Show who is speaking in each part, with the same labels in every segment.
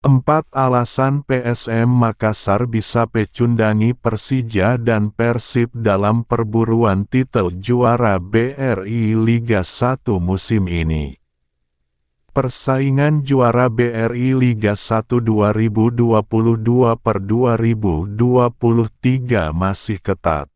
Speaker 1: 4 alasan PSM Makassar bisa pecundangi Persija dan Persib dalam perburuan titel juara BRI Liga 1 musim ini. Persaingan juara BRI Liga 1 2022/2023 masih ketat.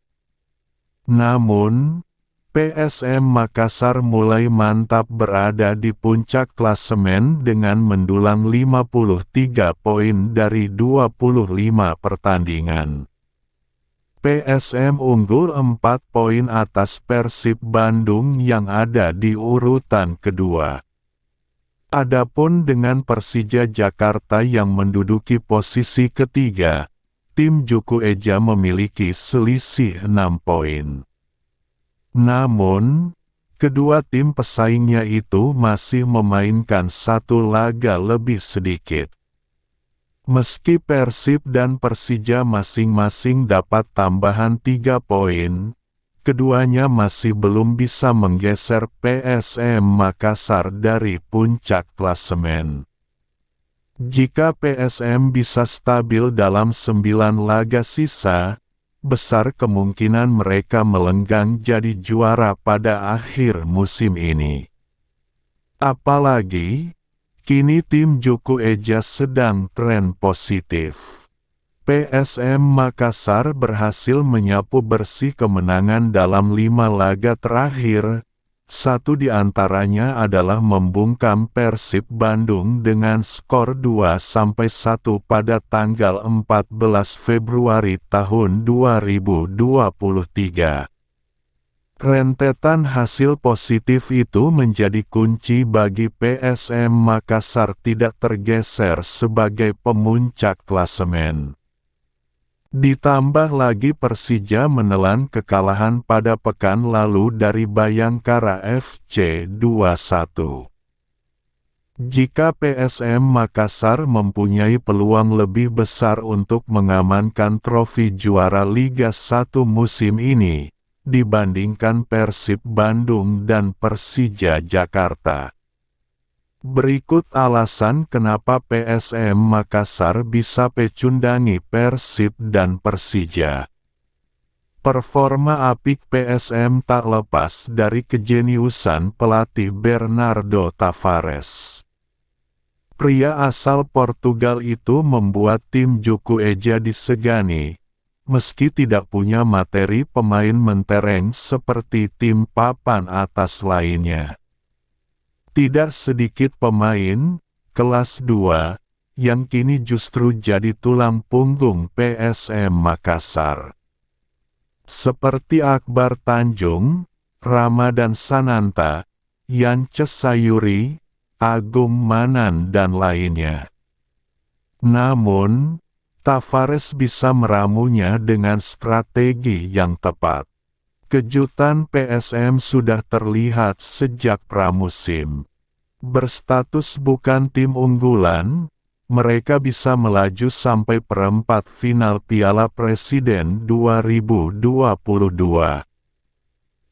Speaker 1: Namun, PSM Makassar mulai mantap berada di puncak klasemen dengan mendulang 53 poin dari 25 pertandingan. PSM unggul 4 poin atas Persib Bandung yang ada di urutan kedua. Adapun dengan Persija Jakarta yang menduduki posisi ketiga, tim Juku Eja memiliki selisih 6 poin. Namun, kedua tim pesaingnya itu masih memainkan satu laga lebih sedikit. Meski Persib dan Persija masing-masing dapat tambahan 3 poin, keduanya masih belum bisa menggeser PSM Makassar dari puncak klasemen. Jika PSM bisa stabil dalam 9 laga sisa, besar kemungkinan mereka melenggang jadi juara pada akhir musim ini. Apalagi, kini tim Juku Eja sedang tren positif. PSM Makassar berhasil menyapu bersih kemenangan dalam 5 laga terakhir. Satu di antaranya adalah membungkam Persib Bandung dengan skor 2-1 pada tanggal 14 Februari tahun 2023. Rentetan hasil positif itu menjadi kunci bagi PSM Makassar tidak tergeser sebagai pemuncak klasemen. Ditambah lagi Persija menelan kekalahan pada pekan lalu dari Bayangkara FC 2-1. Jika PSM Makassar mempunyai peluang lebih besar untuk mengamankan trofi juara Liga 1 musim ini, dibandingkan Persib Bandung dan Persija Jakarta. Berikut alasan kenapa PSM Makassar bisa pecundangi Persib dan Persija. Performa apik PSM tak lepas dari kejeniusan pelatih Bernardo Tavares. Pria asal Portugal itu membuat tim Juku Eja disegani, meski tidak punya materi pemain mentereng seperti tim papan atas lainnya. Tidak sedikit pemain kelas 2 yang kini justru jadi tulang punggung PSM Makassar. Seperti Akbar Tanjung, Ramadan Sananta, Yance Sayuri, Agung Manan dan lainnya. Namun, Tavares bisa meramunya dengan strategi yang tepat. Kejutan PSM sudah terlihat sejak pramusim. Berstatus bukan tim unggulan, mereka bisa melaju sampai perempat final Piala Presiden 2022.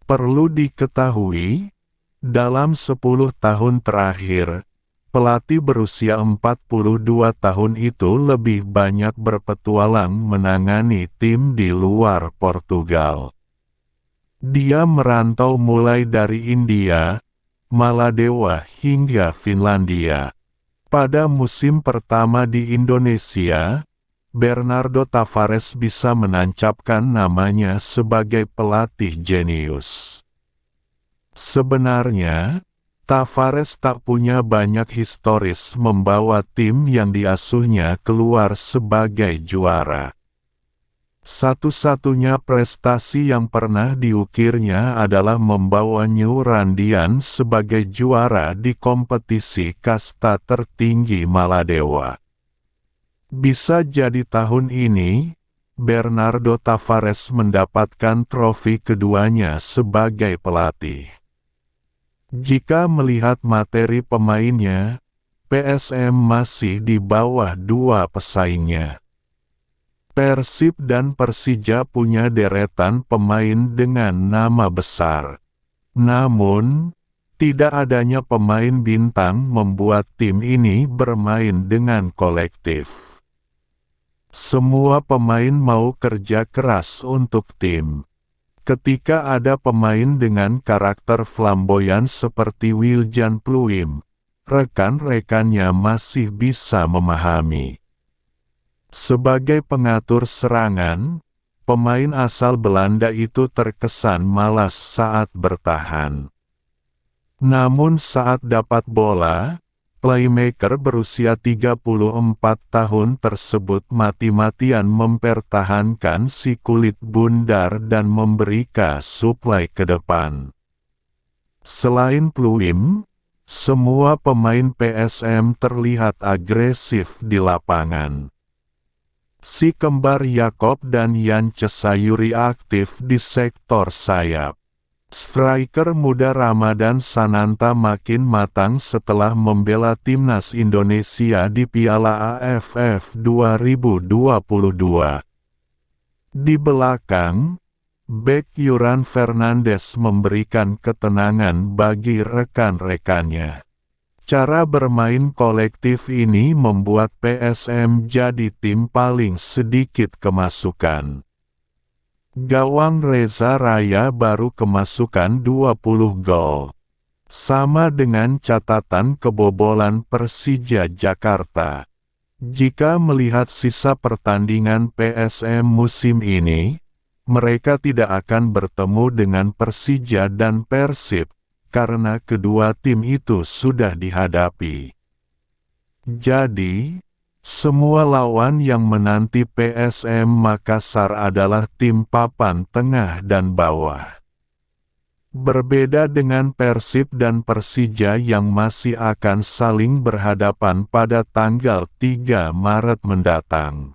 Speaker 1: Perlu diketahui, dalam 10 tahun terakhir, pelatih berusia 42 tahun itu lebih banyak berpetualang menangani tim di luar Portugal. Dia merantau mulai dari India, Maladewa hingga Finlandia. Pada musim pertama di Indonesia, Bernardo Tavares bisa menancapkan namanya sebagai pelatih jenius. Sebenarnya, Tavares tak punya banyak historis membawa tim yang diasuhnya keluar sebagai juara. Satu-satunya prestasi yang pernah diukirnya adalah membawa New Randian sebagai juara di kompetisi kasta tertinggi Maladewa. Bisa jadi tahun ini, Bernardo Tavares mendapatkan trofi keduanya sebagai pelatih. Jika melihat materi pemainnya, PSM masih di bawah dua pesaingnya. Persib dan Persija punya deretan pemain dengan nama besar. Namun, Tidak adanya pemain bintang membuat tim ini bermain dengan kolektif. Semua pemain mau kerja keras untuk tim. Ketika ada pemain dengan karakter flamboyan seperti Wiljan Pluim, rekan-rekannya masih bisa memahami. Sebagai pengatur serangan, pemain asal Belanda itu terkesan malas saat bertahan. Namun saat dapat bola, playmaker berusia 34 tahun tersebut mati-matian mempertahankan si kulit bundar dan memberikan suplai ke depan. Selain Pluim, semua pemain PSM terlihat agresif di lapangan. Si kembar Yakob dan Yance Sayuri aktif di sektor sayap. Striker muda Ramadan Sananta makin matang setelah membela timnas Indonesia di Piala AFF 2022. Di belakang, bek Yuran Fernandes memberikan ketenangan bagi rekan-rekannya. Cara bermain kolektif ini membuat PSM jadi tim paling sedikit kemasukan. Gawang Reza Raya baru kemasukan 20 gol. Sama dengan catatan kebobolan Persija Jakarta. Jika melihat sisa pertandingan PSM musim ini, mereka tidak akan bertemu dengan Persija dan Persib, karena kedua tim itu sudah dihadapi. Jadi, semua lawan yang menanti PSM Makassar adalah tim papan tengah dan bawah. Berbeda dengan Persib dan Persija yang masih akan saling berhadapan pada tanggal 3 Maret mendatang.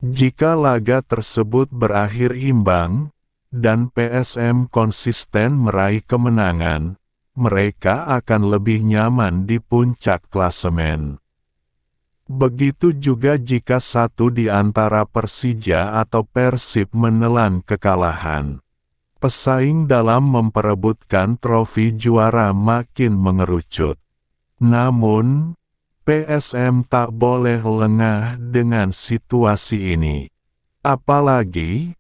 Speaker 1: Jika laga tersebut berakhir imbang, dan PSM konsisten meraih kemenangan, mereka akan lebih nyaman di puncak klasemen. Begitu juga jika satu di antara Persija atau Persib menelan kekalahan. Pesaing dalam memperebutkan trofi juara makin mengerucut. Namun, PSM tak boleh lengah dengan situasi ini. Apalagi,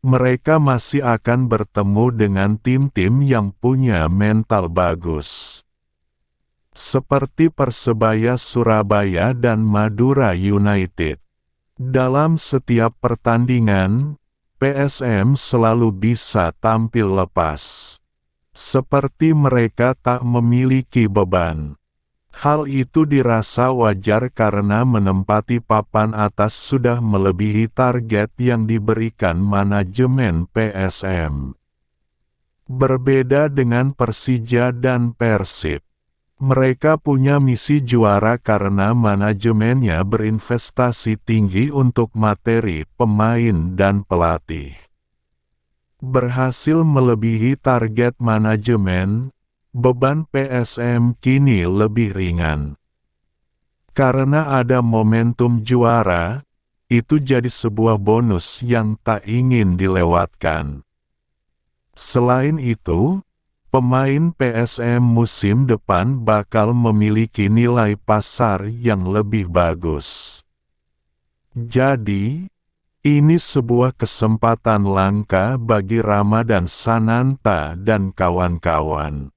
Speaker 1: mereka masih akan bertemu dengan tim-tim yang punya mental bagus. Seperti Persebaya Surabaya dan Madura United. Dalam setiap pertandingan, PSM selalu bisa tampil lepas. Seperti mereka tak memiliki beban. Hal itu dirasa wajar karena menempati papan atas sudah melebihi target yang diberikan manajemen PSM. Berbeda dengan Persija dan Persib. Mereka punya misi juara karena manajemennya berinvestasi tinggi untuk materi, pemain dan pelatih. Berhasil melebihi target manajemen, beban PSM kini lebih ringan. Karena ada momentum juara, itu jadi sebuah bonus yang tak ingin dilewatkan. Selain itu, pemain PSM musim depan bakal memiliki nilai pasar yang lebih bagus. Jadi, ini sebuah kesempatan langka bagi Ramadan Sananta dan kawan-kawan.